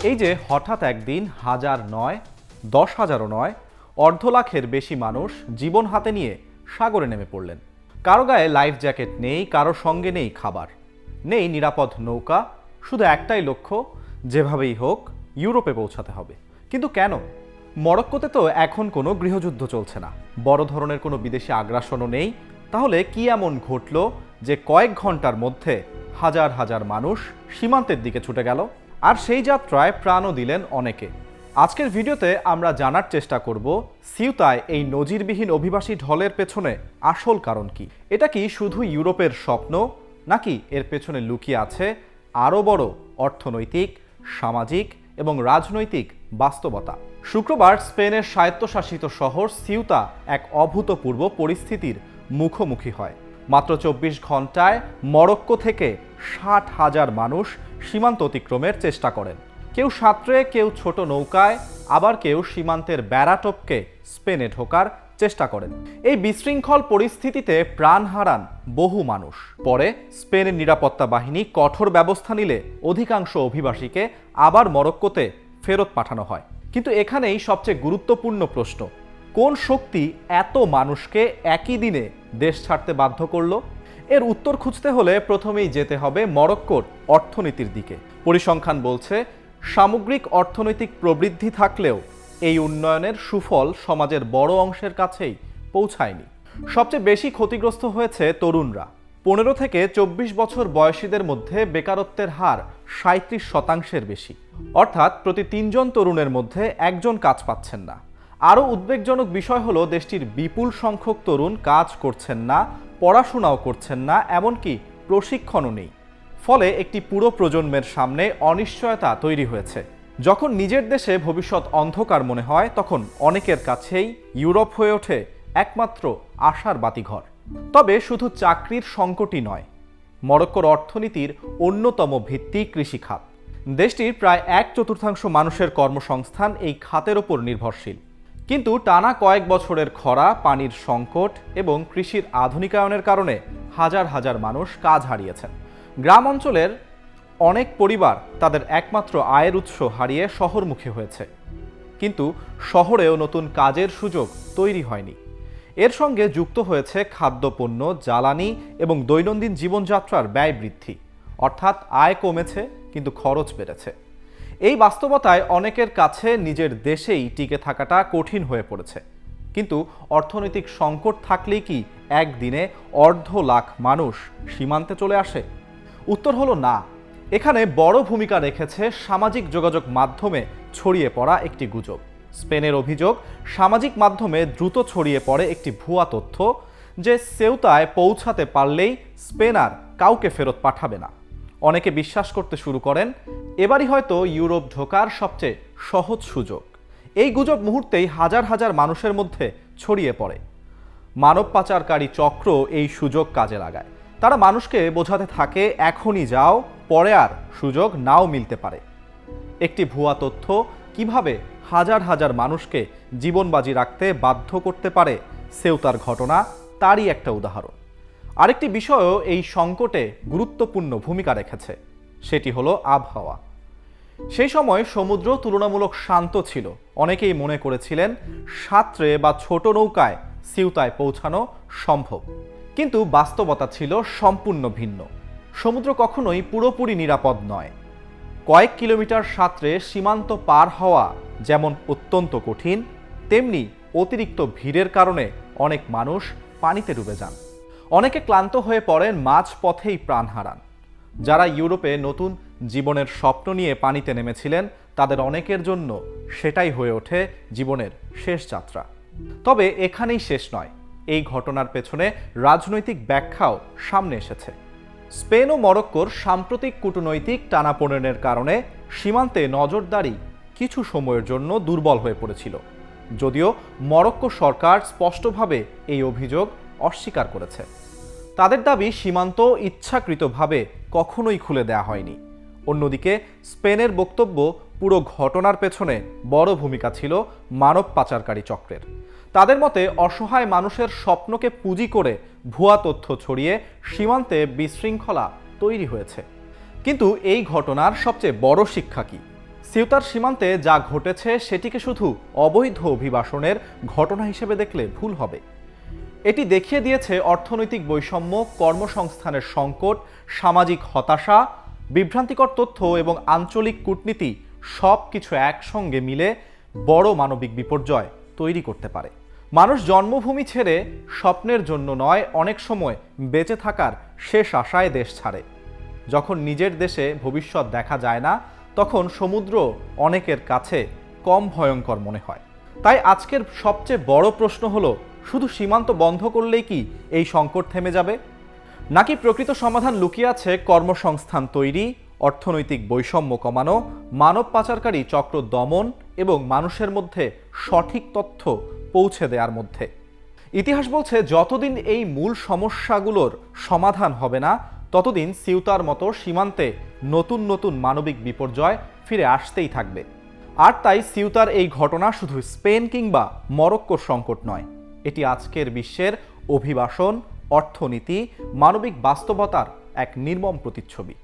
এই যে হঠাৎ একদিন হাজার নয়, 10,000ও নয়, অর্ধ লাখের বেশি মানুষ জীবন হাতে নিয়ে সাগরে নেমে পড়লেন। কারো গায়ে লাইফ জ্যাকেট নেই, কারো সঙ্গে নেই খাবার, নেই নিরাপদ নৌকা, শুধু একটাই লক্ষ্য, যেভাবেই হোক ইউরোপে পৌঁছাতে হবে। কিন্তু কেন? মরক্কোতে তো এখন কোনো গৃহযুদ্ধ চলছে না, বড় ধরনের কোনো বিদেশি আগ্রাসনও নেই। তাহলে কি এমন ঘটল যে কয়েক ঘন্টার মধ্যে হাজার হাজার মানুষ সীমান্তের দিকে ছুটে গেল? আর সেই যাত্রায় প্রাণও দিলেন অনেকে। আজকের ভিডিওতে আমরা জানার চেষ্টা করব সিউতায় এই নজিরবিহীন অভিবাসী ঢলের পেছনে আসল কারণ কি। এটা কি শুধু ইউরোপের স্বপ্ন, নাকি এর পেছনে লুকিয়ে আছে আরও বড় অর্থনৈতিক, সামাজিক এবং রাজনৈতিক বাস্তবতা? শুক্রবার স্পেনের স্বায়ত্তশাসিত শহর সিউতা এক অভূতপূর্ব পরিস্থিতির মুখোমুখি হয়। মাত্র 24 ঘন্টায় মরক্কো থেকে 60,000 মানুষ সীমান্ত অতিক্রমের চেষ্টা করেন। কেউ সাঁতরে, কেউ ছোট নৌকায়, আবার কেউ সীমান্তের বেড়া টপকে স্পেনে ঢোকার চেষ্টা করেন। এই বিশৃঙ্খল পরিস্থিতিতে প্রাণ হারান বহু মানুষ। পরে স্পেনের নিরাপত্তা বাহিনী কঠোর ব্যবস্থা নিলে অধিকাংশ অভিবাসীকে আবার মরক্কোতে ফেরত পাঠানো হয়। কিন্তু এখানেই সবচেয়ে গুরুত্বপূর্ণ প্রশ্ন, কোন শক্তি এত মানুষকে একই দিনে দেশ ছাড়তে বাধ্য করলো? এর উত্তর খুঁজতে হলে প্রথমেই যেতে হবে মরক্কোর অর্থনীতির দিকে। পরিসংখ্যান বলছে, সামগ্রিক অর্থনৈতিক প্রবৃদ্ধি থাকলেও এই উন্নয়নের সুফল সমাজের বড় অংশের কাছেই পৌঁছায়নি। সবচেয়ে বেশি ক্ষতিগ্রস্ত হয়েছে তরুণরা। 15 থেকে 24 বছর বয়সীদের মধ্যে বেকারত্বের হার 37% বেশি, অর্থাৎ প্রতি 3 জন তরুণের মধ্যে একজন কাজ পাচ্ছেন না। আরও উদ্বেগজনক বিষয় হলো দেশটির বিপুল সংখ্যক তরুণ কাজ করছেন না, পড়াশোনাও করছেন না, এমনকি প্রশিক্ষণও নেই। ফলে একটি পুরো প্রজন্মের সামনে অনিশ্চয়তা তৈরি হয়েছে। যখন নিজের দেশে ভবিষ্যৎ অন্ধকার মনে হয়, তখন অনেকের কাছেই ইউরোপ হয়ে ওঠে একমাত্র আশার বাতিঘর। তবে শুধু চাকরির সংকটই নয়, মরক্কোর অর্থনীতির অন্যতম ভিত্তি কৃষিখাত। দেশটির প্রায় 1/4 মানুষের কর্মসংস্থান এই খাতের ওপর নির্ভরশীল। কিন্তু টানা কয়েক বছরের খরা, পানির সংকট এবং কৃষির আধুনিকায়নের কারণে হাজার হাজার মানুষ কাজ হারিয়েছেন। গ্রাম অঞ্চলের অনেক পরিবার তাদের একমাত্র আয়ের উৎস হারিয়ে শহরমুখী হয়েছে। কিন্তু শহরেও নতুন কাজের সুযোগ তৈরি হয়নি। এর সঙ্গে যুক্ত হয়েছে খাদ্যপণ্য, জ্বালানি এবং দৈনন্দিন জীবনযাত্রার ব্যয় বৃদ্ধি, অর্থাৎ আয় কমেছে কিন্তু খরচ বেড়েছে। এই বাস্তবতায় অনেকের কাছে নিজের দেশেই টিকে থাকাটা কঠিন হয়ে পড়েছে। কিন্তু অর্থনৈতিক সংকট থাকলেই কি একদিনে 1.5 লাখ মানুষ সীমান্তে চলে আসে? উত্তর হলো না। এখানে বড় ভূমিকা রেখেছে সামাজিক যোগাযোগ মাধ্যমে ছড়িয়ে পড়া একটি গুজব। স্পেনের অভিযোগ, সামাজিক মাধ্যমে দ্রুত ছড়িয়ে পড়ে একটি ভুয়া তথ্য যে সেউতায় পৌঁছাতে পারলেই স্পেন আর কাউকে ফেরত পাঠাবে না। অনেকে বিশ্বাস করতে শুরু করেন এবারই হয়তো ইউরোপ ঢোকার সবচেয়ে সহজ সুযোগ। এই গুজব মুহূর্তেই হাজার হাজার মানুষের মধ্যে ছড়িয়ে পড়ে। মানব পাচারকারী চক্র এই সুযোগ কাজে লাগায়। তারা মানুষকে বোঝাতে থাকে এখনই যাও, পরে আর সুযোগ নাও মিলতে পারে। একটি ভুয়া তথ্য কিভাবে হাজার হাজার মানুষকে জীবনবাজি রাখতে বাধ্য করতে পারে, সেউতার ঘটনা তারই একটা উদাহরণ। আরেকটি বিষয়ও এই সংকটে গুরুত্বপূর্ণ ভূমিকা রেখেছে, সেটি হলো আবহাওয়া। সেই সময় সমুদ্র তুলনামূলক শান্ত ছিল। অনেকেই মনে করেছিলেন সাঁতরে বা ছোট নৌকায় সিউতায় পৌঁছানো সম্ভব। কিন্তু বাস্তবতা ছিল সম্পূর্ণ ভিন্ন। সমুদ্র কখনোই পুরোপুরি নিরাপদ নয়। কয়েক কিলোমিটার সাঁতরে সীমান্ত পার হওয়া যেমন অত্যন্ত কঠিন, তেমনি অতিরিক্ত ভিড়ের কারণে অনেক মানুষ পানিতে ডুবে যান। অনেকে ক্লান্ত হয়ে পড়েন, মাঝপথেই প্রাণ হারান। যারা ইউরোপে নতুন জীবনের স্বপ্ন নিয়ে পানিতে নেমেছিলেন, তাদের অনেকের জন্য সেটাই হয়ে ওঠে জীবনের শেষ যাত্রা। তবে এখানেই শেষ নয়। এই ঘটনার পেছনে রাজনৈতিক ব্যাখ্যাও সামনে এসেছে। স্পেন ও মরক্কোর সাম্প্রতিক কূটনৈতিক টানাপোড়েনের কারণে সীমান্তে নজরদারি কিছু সময়ের জন্য দুর্বল হয়ে পড়েছিল, যদিও মরক্কো সরকার স্পষ্টভাবে এই অভিযোগ অস্বীকার করেছে। তাদের দাবি সীমান্ত ইচ্ছাকৃতভাবে কখনোই খুলে দেওয়া হয়নি। অন্যদিকে স্পেনের বক্তব্য, পুরো ঘটনার পেছনে বড় ভূমিকা ছিল মানব পাচারকারী চক্রের। তাদের মতে অসহায় মানুষের স্বপ্নকে পুঁজি করে ভুয়া তথ্য ছড়িয়ে সীমান্তে বিশৃঙ্খলা তৈরি হয়েছে। কিন্তু এই ঘটনার সবচেয়ে বড় শিক্ষা কি? সিউতার সীমান্তে যা ঘটেছে সেটিকে শুধু অবৈধ অভিবাসনের ঘটনা হিসেবে দেখলে ভুল হবে। এটি দেখিয়ে দিয়েছে অর্থনৈতিক বৈষম্য, কর্মসংস্থানের সংকট, সামাজিক হতাশা, বিভ্রান্তিকর তথ্য এবং আঞ্চলিক কূটনীতি সব কিছু একসঙ্গে মিলে বড় মানবিক বিপর্যয় তৈরি করতে পারে। মানুষ জন্মভূমি ছেড়ে স্বপ্নের জন্য নয়, অনেক সময় বেঁচে থাকার শেষ আশায় দেশ ছাড়ে। যখন নিজের দেশে ভবিষ্যৎ দেখা যায় না, তখন সমুদ্র অনেকের কাছে কম ভয়ঙ্কর মনে হয়। তাই আজকের সবচেয়ে বড় প্রশ্ন হলো, শুধু সীমান্ত বন্ধ করলেই কি এই সংকট থেমে যাবে, নাকি প্রকৃত সমাধান লুকিয়ে আছে কর্মসংস্থান তৈরি, অর্থনৈতিক বৈষম্য কমানো, মানব পাচারকারী চক্র দমন এবং মানুষের মধ্যে সঠিক তথ্য পৌঁছে দেওয়ার মধ্যে? ইতিহাস বলছে, যতদিন এই মূল সমস্যাগুলোর সমাধান হবে না, ততদিন সিউতার মতো সীমান্তে নতুন নতুন মানবিক বিপর্যয় ফিরে আসতেই থাকবে। আর তাই সিউতার এই ঘটনা শুধু স্পেন কিংবা মরক্কোর সংকট নয়, এটি আজকের বিশ্বের অভিবাসন, অর্থনীতি, মানবিক বাস্তবতার এক নির্মম প্রতিচ্ছবি।